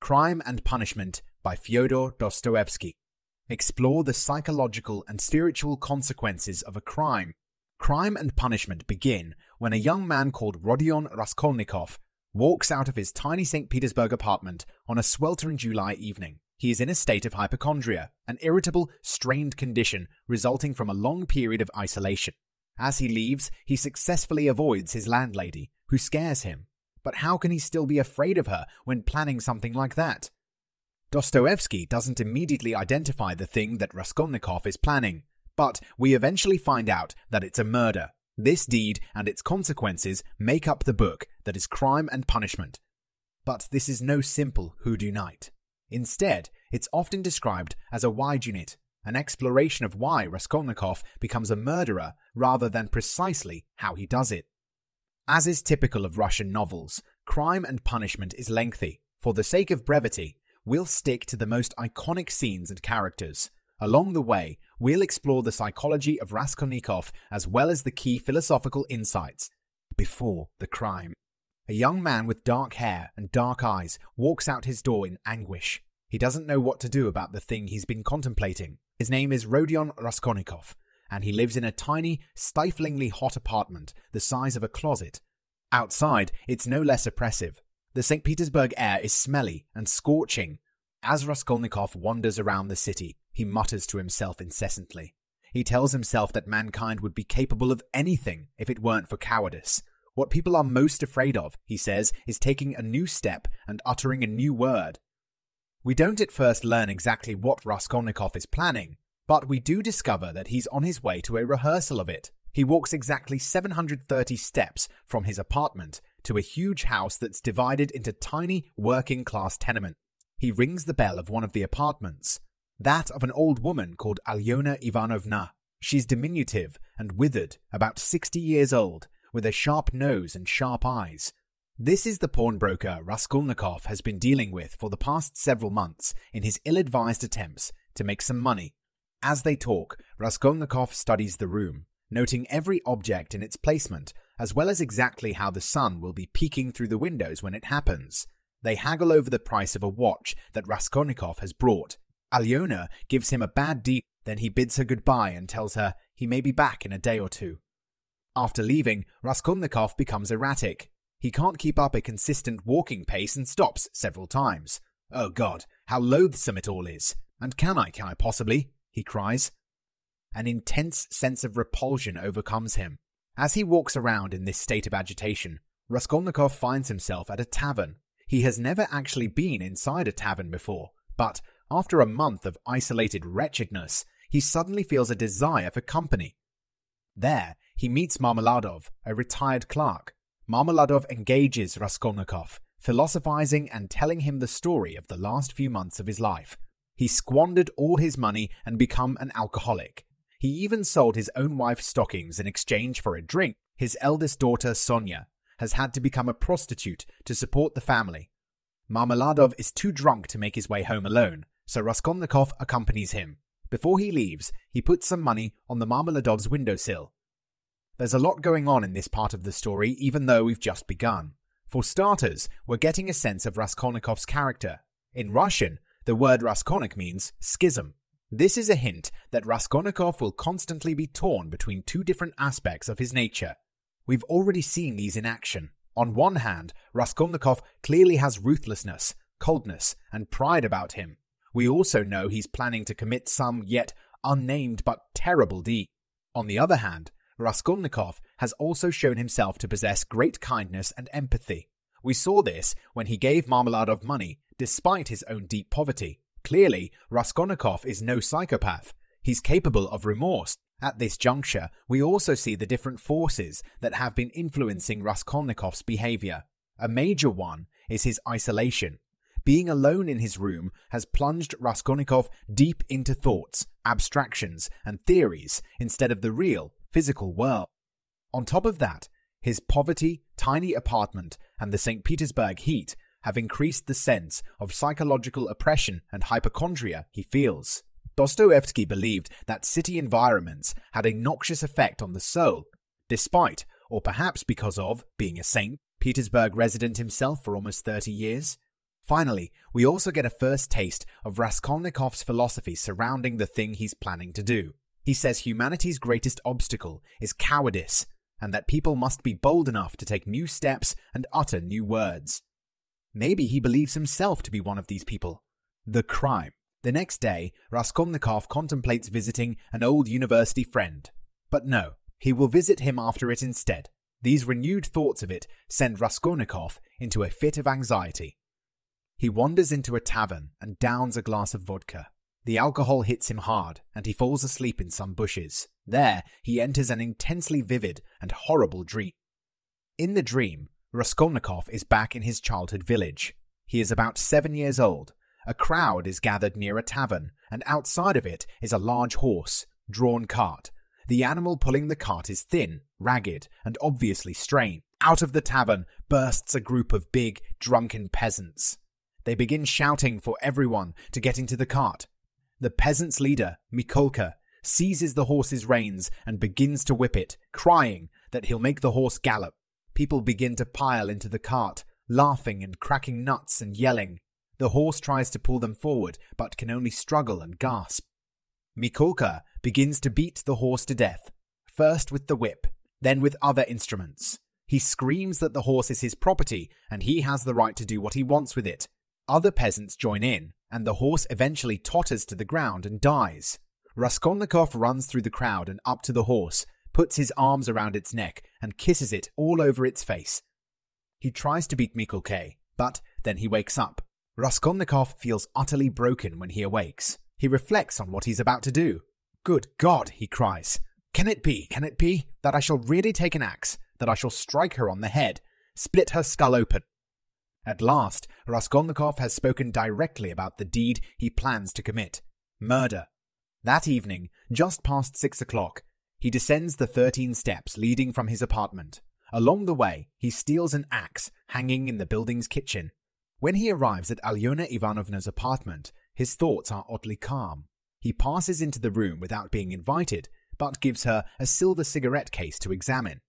Crime and Punishment by Fyodor Dostoevsky. Explore the psychological and spiritual consequences of a crime. Crime and punishment begin when a young man called Rodion Raskolnikov walks out of his tiny St. Petersburg apartment on a sweltering July evening. He is in a state of hypochondria, an irritable, strained condition resulting from a long period of isolation. As he leaves, he successfully avoids his landlady, who scares him. But how can he still be afraid of her when planning something like that? Dostoevsky doesn't immediately identify the thing that Raskolnikov is planning, but we eventually find out that it's a murder. This deed and its consequences make up the book that is Crime and Punishment. But this is no simple whodunit. Instead, it's often described as a whydunit, an exploration of why Raskolnikov becomes a murderer rather than precisely how he does it. As is typical of Russian novels, Crime and Punishment is lengthy. For the sake of brevity, we'll stick to the most iconic scenes and characters. Along the way, we'll explore the psychology of Raskolnikov as well as the key philosophical insights before the crime. A young man with dark hair and dark eyes walks out his door in anguish. He doesn't know what to do about the thing he's been contemplating. His name is Rodion Raskolnikov, and he lives in a tiny, stiflingly hot apartment the size of a closet. Outside, it's no less oppressive. The St. Petersburg air is smelly and scorching. As Raskolnikov wanders around the city, he mutters to himself incessantly. He tells himself that mankind would be capable of anything if it weren't for cowardice. What people are most afraid of, he says, is taking a new step and uttering a new word. We don't at first learn exactly what Raskolnikov is planning, but we do discover that he's on his way to a rehearsal of it. He walks exactly 730 steps from his apartment to a huge house that's divided into tiny working-class tenements. He rings the bell of one of the apartments, that of an old woman called Alyona Ivanovna. She's diminutive and withered, about 60 years old, with a sharp nose and sharp eyes. This is the pawnbroker Raskolnikov has been dealing with for the past several months in his ill-advised attempts to make some money. As they talk, Raskolnikov studies the room, noting every object in its placement, as well as exactly how the sun will be peeking through the windows when it happens. They haggle over the price of a watch that Raskolnikov has brought. Alyona gives him a bad deal, then he bids her goodbye and tells her he may be back in a day or two. After leaving, Raskolnikov becomes erratic. He can't keep up a consistent walking pace and stops several times. Oh God, how loathsome it all is. And can I possibly? He cries. An intense sense of repulsion overcomes him. As he walks around in this state of agitation, Raskolnikov finds himself at a tavern. He has never actually been inside a tavern before, but after a month of isolated wretchedness, he suddenly feels a desire for company. There, he meets Marmeladov, a retired clerk. Marmeladov engages Raskolnikov, philosophizing and telling him the story of the last few months of his life. He squandered all his money and become an alcoholic. He even sold his own wife's stockings in exchange for a drink. His eldest daughter, Sonia, has had to become a prostitute to support the family. Marmeladov is too drunk to make his way home alone, so Raskolnikov accompanies him. Before he leaves, he puts some money on the Marmeladov's windowsill. There's a lot going on in this part of the story, even though we've just begun. For starters, we're getting a sense of Raskolnikov's character. In Russian, the word Raskolnik means schism. This is a hint that Raskolnikov will constantly be torn between two different aspects of his nature. We've already seen these in action. On one hand, Raskolnikov clearly has ruthlessness, coldness, and pride about him. We also know he's planning to commit some yet unnamed but terrible deed. On the other hand, Raskolnikov has also shown himself to possess great kindness and empathy. We saw this when he gave Marmeladov money, despite his own deep poverty. Clearly, Raskolnikov is no psychopath. He's capable of remorse. At this juncture, we also see the different forces that have been influencing Raskolnikov's behavior. A major one is his isolation. Being alone in his room has plunged Raskolnikov deep into thoughts, abstractions, and theories instead of the real, physical world. On top of that, his poverty, tiny apartment, and the St. Petersburg heat have increased the sense of psychological oppression and hypochondria he feels. Dostoevsky believed that city environments had a noxious effect on the soul, despite, or perhaps because of, being a St. Petersburg resident himself for almost 30 years. Finally, we also get a first taste of Raskolnikov's philosophy surrounding the thing he's planning to do. He says humanity's greatest obstacle is cowardice, and that people must be bold enough to take new steps and utter new words. Maybe he believes himself to be one of these people. The crime. The next day, Raskolnikov contemplates visiting an old university friend. But no, he will visit him after it instead. These renewed thoughts of it send Raskolnikov into a fit of anxiety. He wanders into a tavern and downs a glass of vodka. The alcohol hits him hard, and he falls asleep in some bushes. There, he enters an intensely vivid and horrible dream. In the dream, Raskolnikov is back in his childhood village. He is about 7 years old. A crowd is gathered near a tavern, and outside of it is a large horse-drawn cart. The animal pulling the cart is thin, ragged, and obviously strained. Out of the tavern bursts a group of big, drunken peasants. They begin shouting for everyone to get into the cart. The peasants' leader, Mikolka, seizes the horse's reins and begins to whip it, crying that he'll make the horse gallop. People begin to pile into the cart, laughing and cracking nuts and yelling. The horse tries to pull them forward, but can only struggle and gasp. Mikolka begins to beat the horse to death, first with the whip, then with other instruments. He screams that the horse is his property and he has the right to do what he wants with it. Other peasants join in, and the horse eventually totters to the ground and dies. Raskolnikov runs through the crowd and up to the horse, puts his arms around its neck, and kisses it all over its face. He tries to beat Mikolka, but then he wakes up. Raskolnikov feels utterly broken when he awakes. He reflects on what he's about to do. "Good God," he cries. Can it be, that I shall really take an axe, that I shall strike her on the head, split her skull open?" At last, Raskolnikov has spoken directly about the deed he plans to commit. Murder. That evening, just past 6 o'clock, he descends the 13 steps leading from his apartment. Along the way, he steals an axe hanging in the building's kitchen. When he arrives at Alyona Ivanovna's apartment, his thoughts are oddly calm. He passes into the room without being invited, but gives her a silver cigarette case to examine.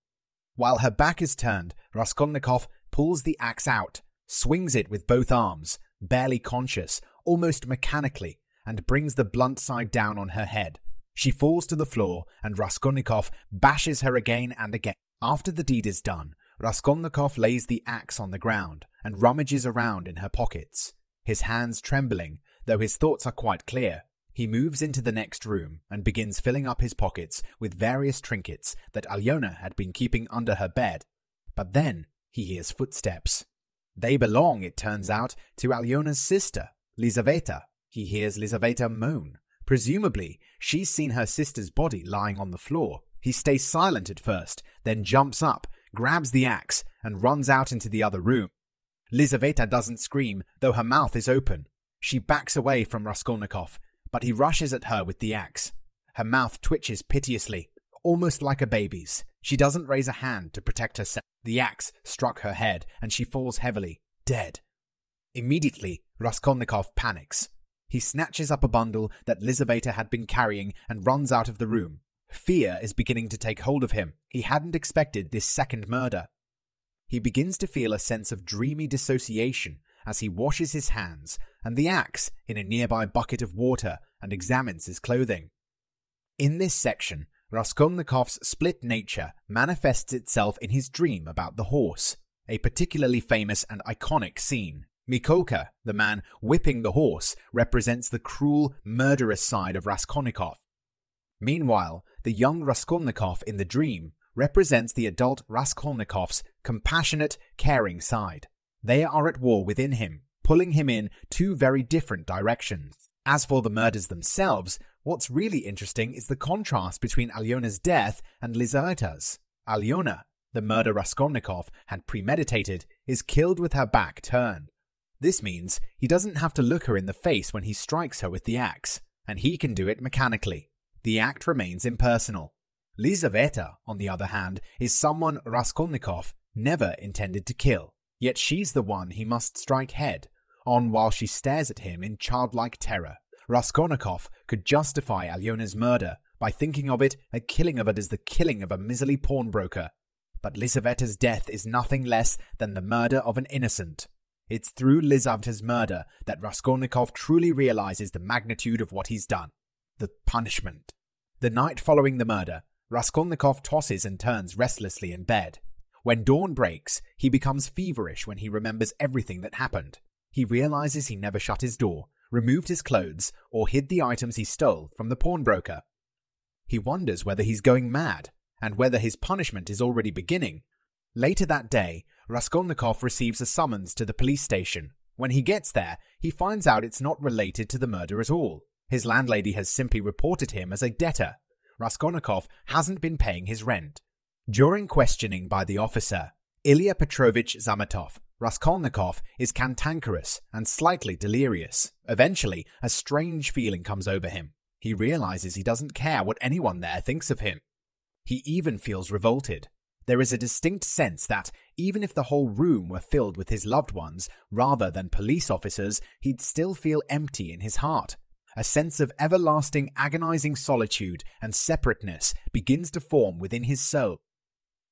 While her back is turned, Raskolnikov pulls the axe out, swings it with both arms, barely conscious, almost mechanically, and brings the blunt side down on her head. She falls to the floor, and Raskolnikov bashes her again and again. After the deed is done, Raskolnikov lays the axe on the ground and rummages around in her pockets. His hands trembling, though his thoughts are quite clear, he moves into the next room and begins filling up his pockets with various trinkets that Alyona had been keeping under her bed. But then he hears footsteps. They belong, it turns out, to Alyona's sister, Lizaveta. He hears Lizaveta moan. Presumably, she's seen her sister's body lying on the floor. He stays silent at first, then jumps up, grabs the axe, and runs out into the other room. Lizaveta doesn't scream, though her mouth is open. She backs away from Raskolnikov, but he rushes at her with the axe. Her mouth twitches piteously, almost like a baby's. She doesn't raise a hand to protect herself. The axe struck her head, and she falls heavily, dead. Immediately, Raskolnikov panics. He snatches up a bundle that Lizaveta had been carrying and runs out of the room. Fear is beginning to take hold of him. He hadn't expected this second murder. He begins to feel a sense of dreamy dissociation as he washes his hands and the axe in a nearby bucket of water and examines his clothing. In this section, Raskolnikov's split nature manifests itself in his dream about the horse, a particularly famous and iconic scene. Mikolka, the man whipping the horse, represents the cruel, murderous side of Raskolnikov. Meanwhile, the young Raskolnikov in the dream represents the adult Raskolnikov's compassionate, caring side. They are at war within him, pulling him in two very different directions. As for the murders themselves, what's really interesting is the contrast between Alyona's death and Lizaveta's. Alyona, the murder Raskolnikov had premeditated, is killed with her back turned. This means he doesn't have to look her in the face when he strikes her with the axe, and he can do it mechanically. The act remains impersonal. Lizaveta, on the other hand, is someone Raskolnikov never intended to kill, yet she's the one he must strike head on while she stares at him in childlike terror. Raskolnikov could justify Alyona's murder by thinking of it a killing of it as the killing of a miserly pawnbroker. But Lizaveta's death is nothing less than the murder of an innocent. It's through Lizaveta's murder that Raskolnikov truly realizes the magnitude of what he's done. The punishment. The night following the murder, Raskolnikov tosses and turns restlessly in bed. When dawn breaks, he becomes feverish when he remembers everything that happened. He realizes he never shut his door, removed his clothes, or hid the items he stole from the pawnbroker. He wonders whether he's going mad, and whether his punishment is already beginning. Later that day, Raskolnikov receives a summons to the police station. When he gets there, he finds out it's not related to the murder at all. His landlady has simply reported him as a debtor. Raskolnikov hasn't been paying his rent. During questioning by the officer, Ilya Petrovich Zametov, Raskolnikov is cantankerous and slightly delirious. Eventually, a strange feeling comes over him. He realizes he doesn't care what anyone there thinks of him. He even feels revolted. There is a distinct sense that, even if the whole room were filled with his loved ones, rather than police officers, he'd still feel empty in his heart. A sense of everlasting, agonizing solitude and separateness begins to form within his soul.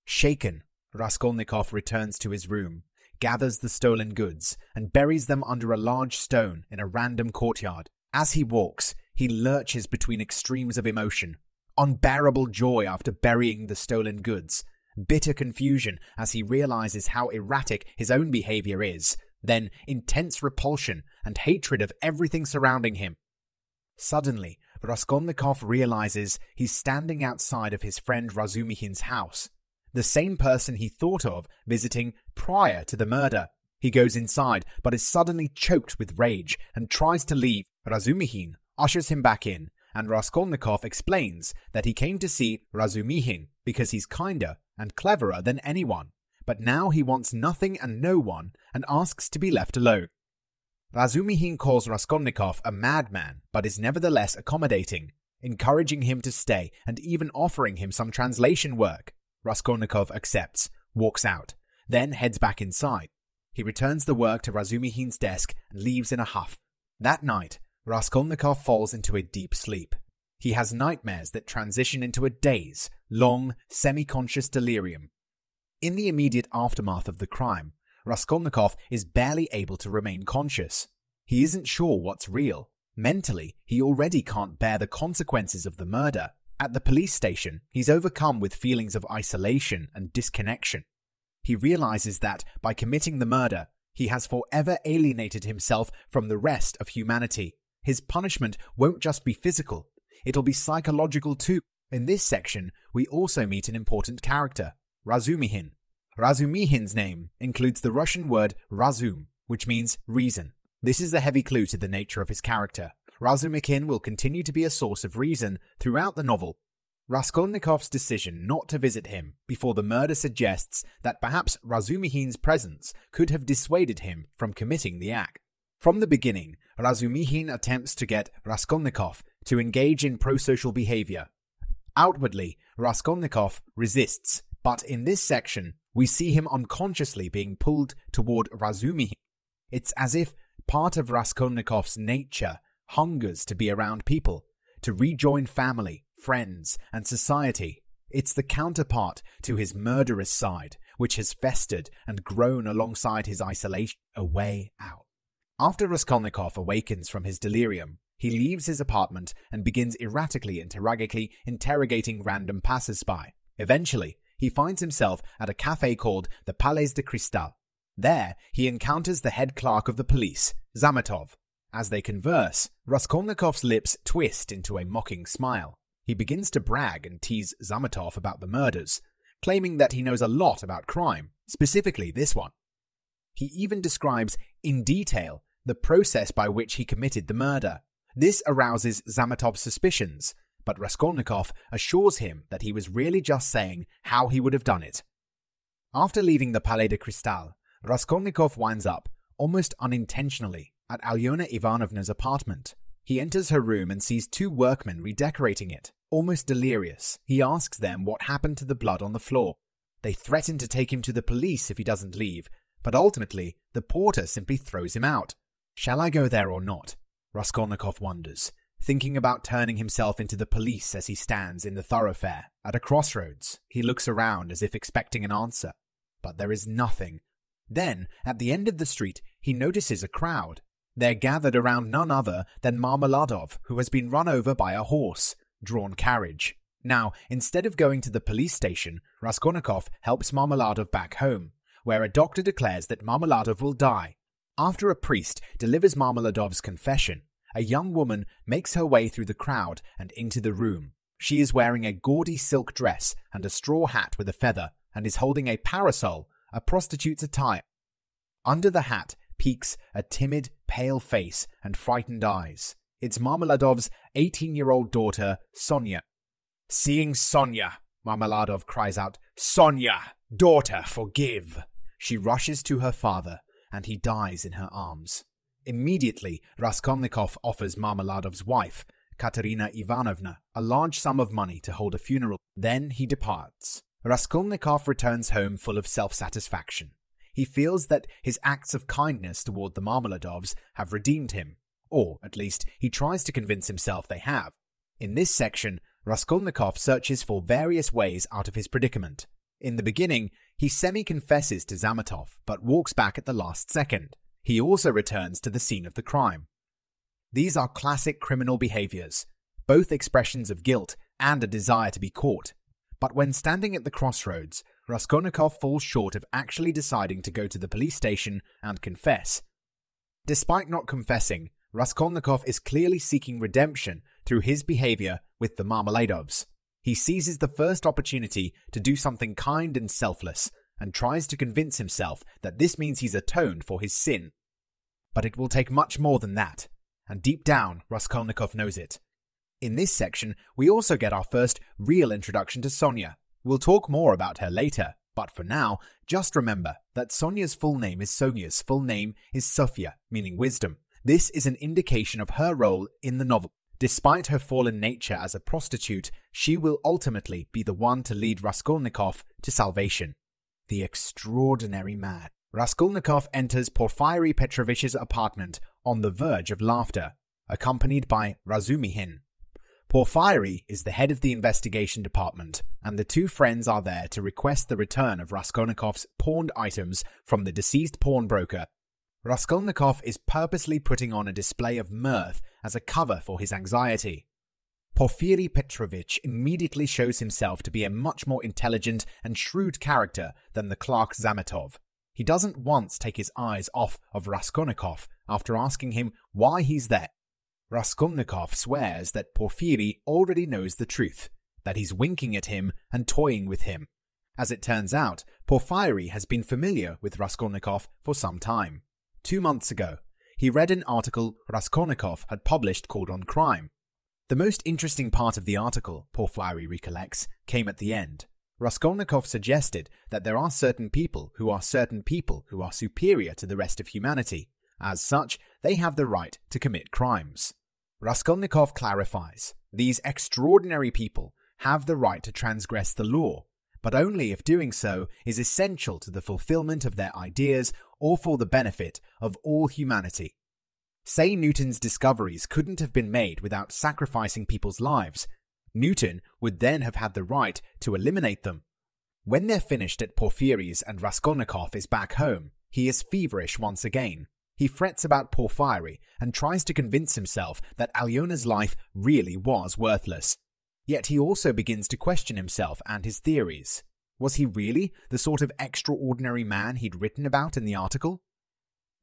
Shaken, Raskolnikov returns to his room, gathers the stolen goods, and buries them under a large stone in a random courtyard. As he walks, he lurches between extremes of emotion. Unbearable joy after burying the stolen goods, bitter confusion as he realizes how erratic his own behavior is, then intense repulsion and hatred of everything surrounding him. Suddenly, Raskolnikov realizes he's standing outside of his friend Razumihin's house, the same person he thought of visiting prior to the murder. He goes inside, but is suddenly choked with rage and tries to leave. Razumihin ushers him back in, and Raskolnikov explains that he came to see Razumihin because he's kinder and cleverer than anyone, but now he wants nothing and no one and asks to be left alone. Razumihin calls Raskolnikov a madman, but is nevertheless accommodating, encouraging him to stay and even offering him some translation work. Raskolnikov accepts, walks out, then heads back inside. He returns the work to Razumihin's desk and leaves in a huff. That night, Raskolnikov falls into a deep sleep. He has nightmares that transition into a daze, long, semi-conscious delirium. In the immediate aftermath of the crime, Raskolnikov is barely able to remain conscious. He isn't sure what's real. Mentally, he already can't bear the consequences of the murder. At the police station, he's overcome with feelings of isolation and disconnection. He realizes that, by committing the murder, he has forever alienated himself from the rest of humanity. His punishment won't just be physical, it'll be psychological too. In this section, we also meet an important character, Razumihin. Razumihin's name includes the Russian word razum, which means reason. This is a heavy clue to the nature of his character. Razumihin will continue to be a source of reason throughout the novel. Raskolnikov's decision not to visit him before the murder suggests that perhaps Razumihin's presence could have dissuaded him from committing the act. From the beginning, Razumihin attempts to get Raskolnikov to engage in prosocial behavior. Outwardly, Raskolnikov resists, but in this section, we see him unconsciously being pulled toward Razumihin. It's as if part of Raskolnikov's nature hungers to be around people, to rejoin family, friends, and society. It's the counterpart to his murderous side, which has festered and grown alongside his isolation. A way out. After Raskolnikov awakens from his delirium, he leaves his apartment and begins erratically interrogating random passers-by. Eventually, he finds himself at a cafe called the Palais de Cristal. There, he encounters the head clerk of the police, Zametov. As they converse, Raskolnikov's lips twist into a mocking smile. He begins to brag and tease Zametov about the murders, claiming that he knows a lot about crime, specifically this one. He even describes, in detail, the process by which he committed the murder. This arouses Zametov's suspicions, but Raskolnikov assures him that he was really just saying how he would have done it. After leaving the Palais de Cristal, Raskolnikov winds up, almost unintentionally, at Alyona Ivanovna's apartment. He enters her room and sees two workmen redecorating it. Almost delirious, he asks them what happened to the blood on the floor. They threaten to take him to the police if he doesn't leave, but ultimately, the porter simply throws him out. Shall I go there or not? Raskolnikov wonders, thinking about turning himself into the police as he stands in the thoroughfare. At a crossroads, he looks around as if expecting an answer, but there is nothing. Then, at the end of the street, he notices a crowd. They're gathered around none other than Marmeladov, who has been run over by a horse-drawn carriage. Now, instead of going to the police station, Raskolnikov helps Marmeladov back home, where a doctor declares that Marmeladov will die. After a priest delivers Marmeladov's confession, a young woman makes her way through the crowd and into the room. She is wearing a gaudy silk dress and a straw hat with a feather, and is holding a parasol, a prostitute's attire. Under the hat peeks a timid, pale face and frightened eyes. It's Marmeladov's 18-year-old daughter, Sonia. Seeing Sonia, Marmeladov cries out, "Sonia, daughter, forgive!" She rushes to her father, and he dies in her arms. Immediately, Raskolnikov offers Marmeladov's wife, Katerina Ivanovna, a large sum of money to hold a funeral. Then he departs. Raskolnikov returns home full of self-satisfaction. He feels that his acts of kindness toward the Marmeladovs have redeemed him, or at least he tries to convince himself they have. In this section, Raskolnikov searches for various ways out of his predicament. In the beginning, he semi-confesses to Zametov, but walks back at the last second. He also returns to the scene of the crime. These are classic criminal behaviors, both expressions of guilt and a desire to be caught. But when standing at the crossroads, Raskolnikov falls short of actually deciding to go to the police station and confess. Despite not confessing, Raskolnikov is clearly seeking redemption through his behavior with the Marmeladovs. He seizes the first opportunity to do something kind and selfless, and tries to convince himself that this means he's atoned for his sin. But it will take much more than that, and deep down, Raskolnikov knows it. In this section, we also get our first real introduction to Sonia. We'll talk more about her later, but for now, just remember that Sonia's full name is Sonia's full name is Sofia, meaning wisdom. This is an indication of her role in the novel. Despite her fallen nature as a prostitute, she will ultimately be the one to lead Raskolnikov to salvation. The extraordinary man. Raskolnikov enters Porfiry Petrovich's apartment on the verge of laughter, accompanied by Razumihin. Porfiry is the head of the investigation department, and the two friends are there to request the return of Raskolnikov's pawned items from the deceased pawnbroker. Raskolnikov is purposely putting on a display of mirth as a cover for his anxiety. Porfiry Petrovich immediately shows himself to be a much more intelligent and shrewd character than the clerk Zametov. He doesn't once take his eyes off of Raskolnikov after asking him why he's there. Raskolnikov swears that Porfiry already knows the truth, that he's winking at him and toying with him. As it turns out, Porfiry has been familiar with Raskolnikov for some time. 2 months ago, he read an article Raskolnikov had published called On Crime. The most interesting part of the article, Porfiry recollects, came at the end. Raskolnikov suggested that there are certain people who are superior to the rest of humanity. As such, they have the right to commit crimes. Raskolnikov clarifies, these extraordinary people have the right to transgress the law, but only if doing so is essential to the fulfillment of their ideas or for the benefit of all humanity. Say Newton's discoveries couldn't have been made without sacrificing people's lives. Newton would then have had the right to eliminate them. When they're finished at Porfiry's and Raskolnikov is back home, he is feverish once again. He frets about Porfiry and tries to convince himself that Alyona's life really was worthless. Yet he also begins to question himself and his theories. Was he really the sort of extraordinary man he'd written about in the article?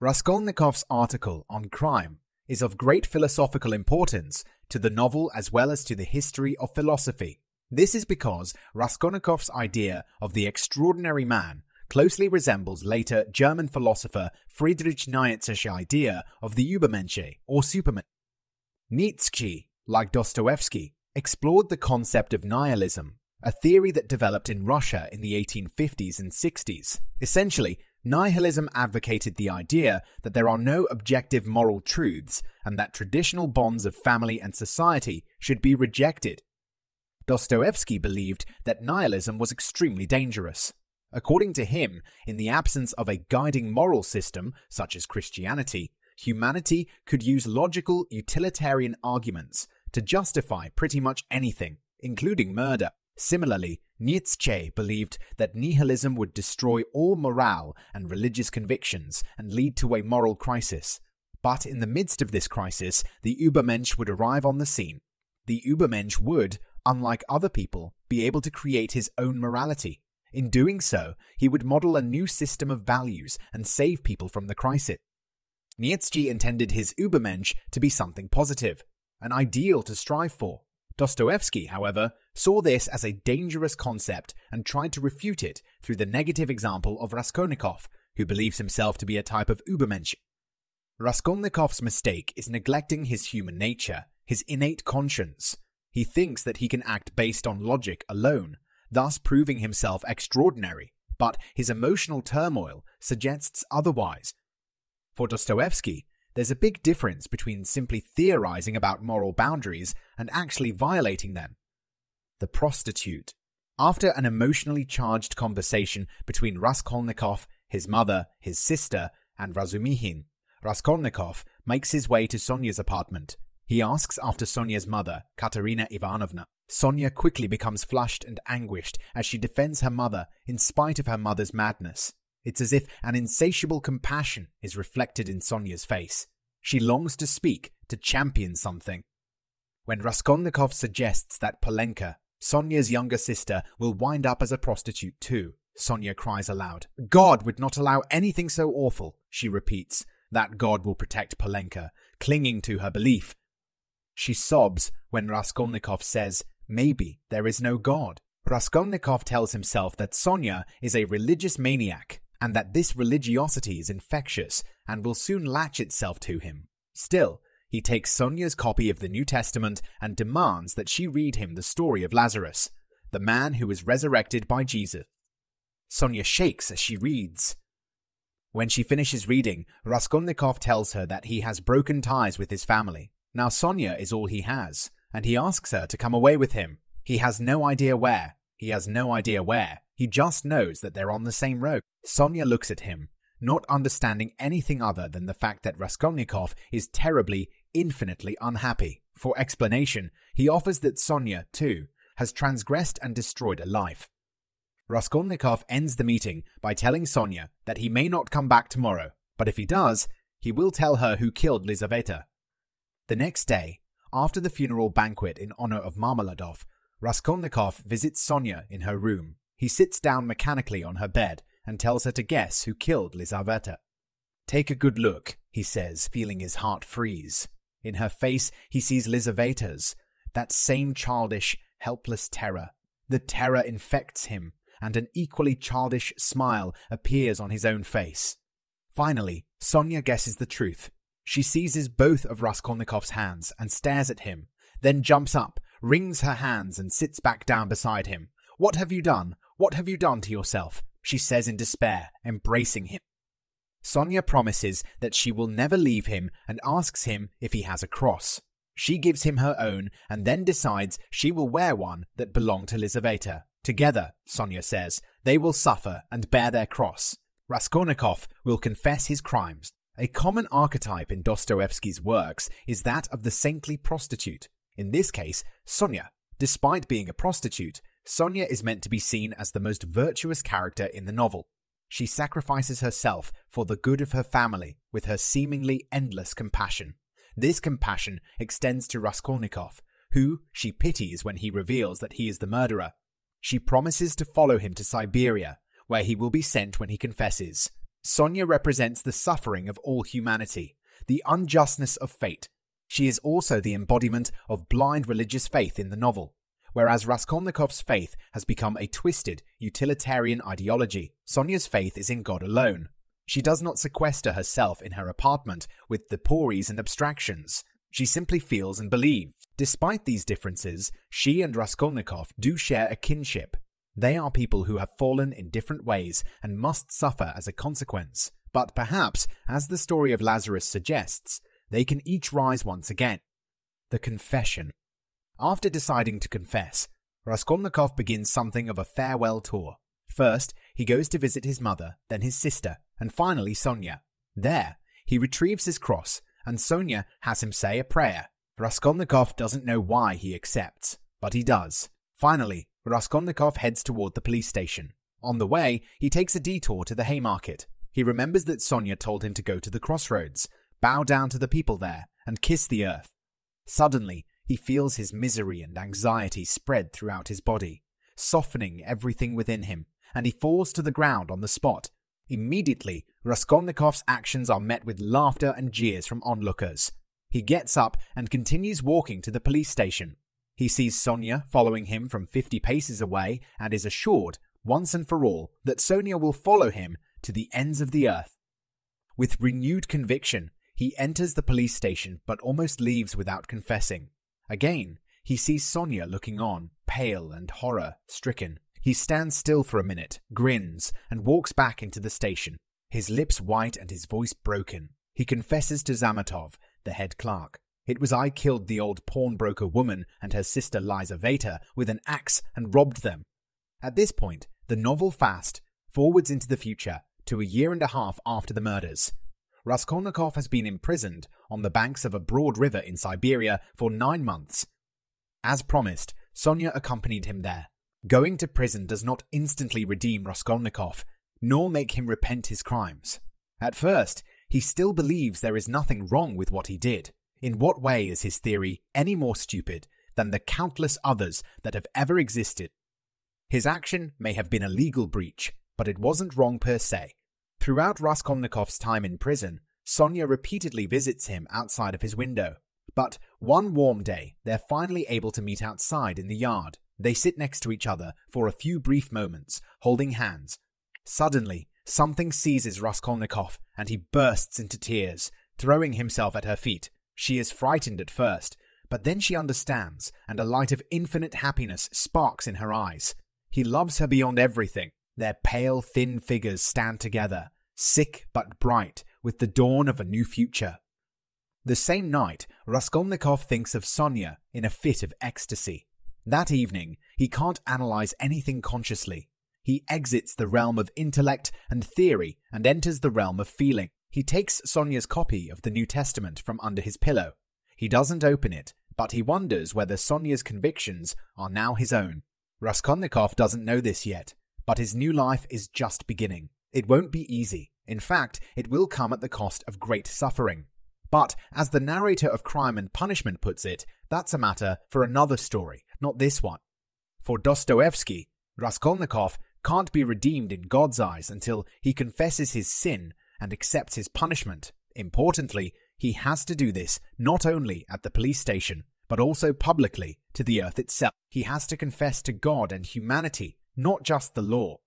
Raskolnikov's article on crime is of great philosophical importance to the novel as well as to the history of philosophy. This is because Raskolnikov's idea of the extraordinary man closely resembles later German philosopher Friedrich Nietzsche's idea of the Übermensch or Superman. Nietzsche, like Dostoevsky, explored the concept of nihilism, a theory that developed in Russia in the 1850s and 60s. Essentially, nihilism advocated the idea that there are no objective moral truths and that traditional bonds of family and society should be rejected. Dostoevsky believed that nihilism was extremely dangerous. According to him, in the absence of a guiding moral system, such as Christianity, humanity could use logical, utilitarian arguments to justify pretty much anything, including murder. Similarly, Nietzsche believed that nihilism would destroy all morale and religious convictions and lead to a moral crisis. But in the midst of this crisis, the Übermensch would arrive on the scene. The Übermensch would, unlike other people, be able to create his own morality. In doing so, he would model a new system of values and save people from the crisis. Nietzsche intended his Übermensch to be something positive, an ideal to strive for. Dostoevsky, however, saw this as a dangerous concept and tried to refute it through the negative example of Raskolnikov, who believes himself to be a type of Übermensch. Raskolnikov's mistake is neglecting his human nature, his innate conscience. He thinks that he can act based on logic alone, thus proving himself extraordinary, but his emotional turmoil suggests otherwise. For Dostoevsky, there's a big difference between simply theorizing about moral boundaries and actually violating them. The prostitute. After an emotionally charged conversation between Raskolnikov, his mother, his sister, and Razumihin, Raskolnikov makes his way to Sonia's apartment. He asks after Sonia's mother, Katerina Ivanovna. Sonia quickly becomes flushed and anguished as she defends her mother in spite of her mother's madness. It's as if an insatiable compassion is reflected in Sonia's face. She longs to speak, to champion something. When Raskolnikov suggests that Polenka, Sonia's younger sister, will wind up as a prostitute too, Sonia cries aloud. God would not allow anything so awful, she repeats. That God will protect Polenka, clinging to her belief. She sobs when Raskolnikov says, maybe there is no God. Raskolnikov tells himself that Sonia is a religious maniac, and that this religiosity is infectious and will soon latch itself to him. Still, he takes Sonia's copy of the New Testament and demands that she read him the story of Lazarus, the man who was resurrected by Jesus. Sonia shakes as she reads. When she finishes reading, Raskolnikov tells her that he has broken ties with his family. Now Sonia is all he has, and he asks her to come away with him. He has no idea where. He just knows that they're on the same road. Sonia looks at him, not understanding anything other than the fact that Raskolnikov is terribly, infinitely unhappy. For explanation, he offers that Sonia, too, has transgressed and destroyed a life. Raskolnikov ends the meeting by telling Sonia that he may not come back tomorrow, but if he does, he will tell her who killed Lizaveta. The next day, after the funeral banquet in honor of Marmeladov, Raskolnikov visits Sonia in her room. He sits down mechanically on her bed and tells her to guess who killed Lizaveta. Take a good look, he says, feeling his heart freeze. In her face, he sees Lizaveta's, that same childish, helpless terror. The terror infects him, and an equally childish smile appears on his own face. Finally, Sonia guesses the truth. She seizes both of Raskolnikov's hands and stares at him, then jumps up, wrings her hands and sits back down beside him. What have you done? What have you done to yourself? She says in despair, embracing him. Sonia promises that she will never leave him and asks him if he has a cross. She gives him her own and then decides she will wear one that belonged to Lizaveta. Together, Sonia says, they will suffer and bear their cross. Raskolnikov will confess his crimes. A common archetype in Dostoevsky's works is that of the saintly prostitute. In this case, Sonia. Despite being a prostitute, Sonia is meant to be seen as the most virtuous character in the novel. She sacrifices herself for the good of her family with her seemingly endless compassion. This compassion extends to Raskolnikov, who she pities when he reveals that he is the murderer. She promises to follow him to Siberia, where he will be sent when he confesses. Sonia represents the suffering of all humanity, the unjustness of fate. She is also the embodiment of blind religious faith in the novel. Whereas Raskolnikov's faith has become a twisted, utilitarian ideology, Sonia's faith is in God alone. She does not sequester herself in her apartment with the pories and abstractions. She simply feels and believes. Despite these differences, she and Raskolnikov do share a kinship. They are people who have fallen in different ways and must suffer as a consequence. But perhaps, as the story of Lazarus suggests, they can each rise once again. The confession. After deciding to confess, Raskolnikov begins something of a farewell tour. First, he goes to visit his mother, then his sister, and finally Sonia. There, he retrieves his cross, and Sonia has him say a prayer. Raskolnikov doesn't know why he accepts, but he does. Finally, Raskolnikov heads toward the police station. On the way, he takes a detour to the Haymarket. He remembers that Sonia told him to go to the crossroads, bow down to the people there, and kiss the earth. Suddenly, he feels his misery and anxiety spread throughout his body, softening everything within him, and he falls to the ground on the spot. Immediately, Raskolnikov's actions are met with laughter and jeers from onlookers. He gets up and continues walking to the police station. He sees Sonia following him from 50 paces away and is assured, once and for all, that Sonia will follow him to the ends of the earth. With renewed conviction, he enters the police station but almost leaves without confessing. Again, he sees Sonia looking on, pale and horror-stricken. He stands still for a minute, grins, and walks back into the station, his lips white and his voice broken. He confesses to Zamatov, the head clerk. "It was I killed the old pawnbroker woman and her sister Lizaveta with an axe and robbed them." At this point, the novel fast forwards into the future to a year and a half after the murders. Raskolnikov has been imprisoned on the banks of a broad river in Siberia for 9 months. As promised, Sonia accompanied him there. Going to prison does not instantly redeem Raskolnikov, nor make him repent his crimes. At first, he still believes there is nothing wrong with what he did. In what way is his theory any more stupid than the countless others that have ever existed? His action may have been a legal breach, but it wasn't wrong per se. Throughout Raskolnikov's time in prison, Sonia repeatedly visits him outside of his window. But one warm day, they're finally able to meet outside in the yard. They sit next to each other for a few brief moments, holding hands. Suddenly, something seizes Raskolnikov, and he bursts into tears, throwing himself at her feet. She is frightened at first, but then she understands, and a light of infinite happiness sparks in her eyes. He loves her beyond everything. Their pale, thin figures stand together, sick but bright, with the dawn of a new future. The same night, Raskolnikov thinks of Sonia in a fit of ecstasy. That evening, he can't analyze anything consciously. He exits the realm of intellect and theory and enters the realm of feeling. He takes Sonia's copy of the New Testament from under his pillow. He doesn't open it, but he wonders whether Sonia's convictions are now his own. Raskolnikov doesn't know this yet, but his new life is just beginning. It won't be easy. In fact, it will come at the cost of great suffering. But, as the narrator of Crime and Punishment puts it, that's a matter for another story, not this one. For Dostoevsky, Raskolnikov can't be redeemed in God's eyes until he confesses his sin and accepts his punishment. Importantly, he has to do this not only at the police station, but also publicly to the earth itself. He has to confess to God and humanity, not just the law.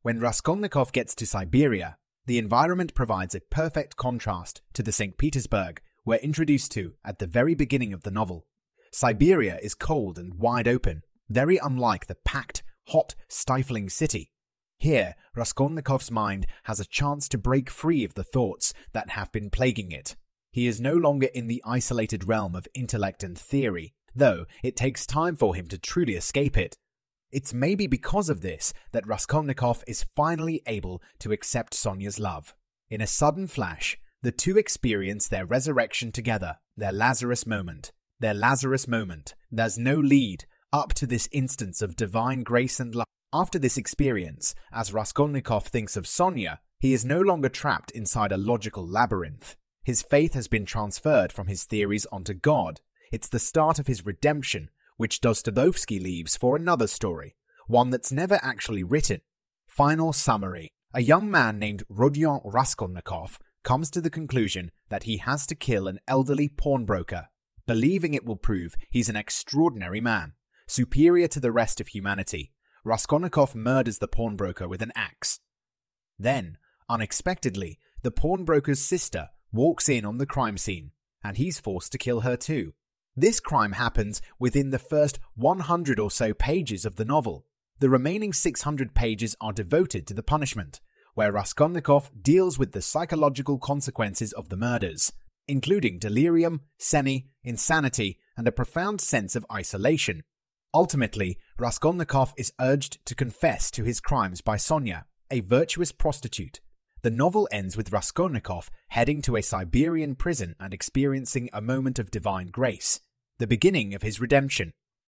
When Raskolnikov gets to Siberia, the environment provides a perfect contrast to the St. Petersburg we're introduced to at the very beginning of the novel. Siberia is cold and wide open, very unlike the packed, hot, stifling city. Here, Raskolnikov's mind has a chance to break free of the thoughts that have been plaguing it. He is no longer in the isolated realm of intellect and theory, though it takes time for him to truly escape it. It's maybe because of this that Raskolnikov is finally able to accept Sonia's love. In a sudden flash, the two experience their resurrection together, their Lazarus moment. There's no lead up to this instance of divine grace and love. After this experience, as Raskolnikov thinks of Sonia, he is no longer trapped inside a logical labyrinth. His faith has been transferred from his theories onto God. It's the start of his redemption, which Dostoevsky leaves for another story, one that's never actually written. Final summary. A young man named Rodion Raskolnikov comes to the conclusion that he has to kill an elderly pawnbroker, believing it will prove he's an extraordinary man, superior to the rest of humanity. Raskolnikov murders the pawnbroker with an axe. Then, unexpectedly, the pawnbroker's sister walks in on the crime scene, and he's forced to kill her too. This crime happens within the first 100 or so pages of the novel. The remaining 600 pages are devoted to the punishment, where Raskolnikov deals with the psychological consequences of the murders, including delirium, insanity, and a profound sense of isolation. Ultimately, Raskolnikov is urged to confess to his crimes by Sonia, a virtuous prostitute. The novel ends with Raskolnikov heading to a Siberian prison and experiencing a moment of divine grace, the beginning of his redemption.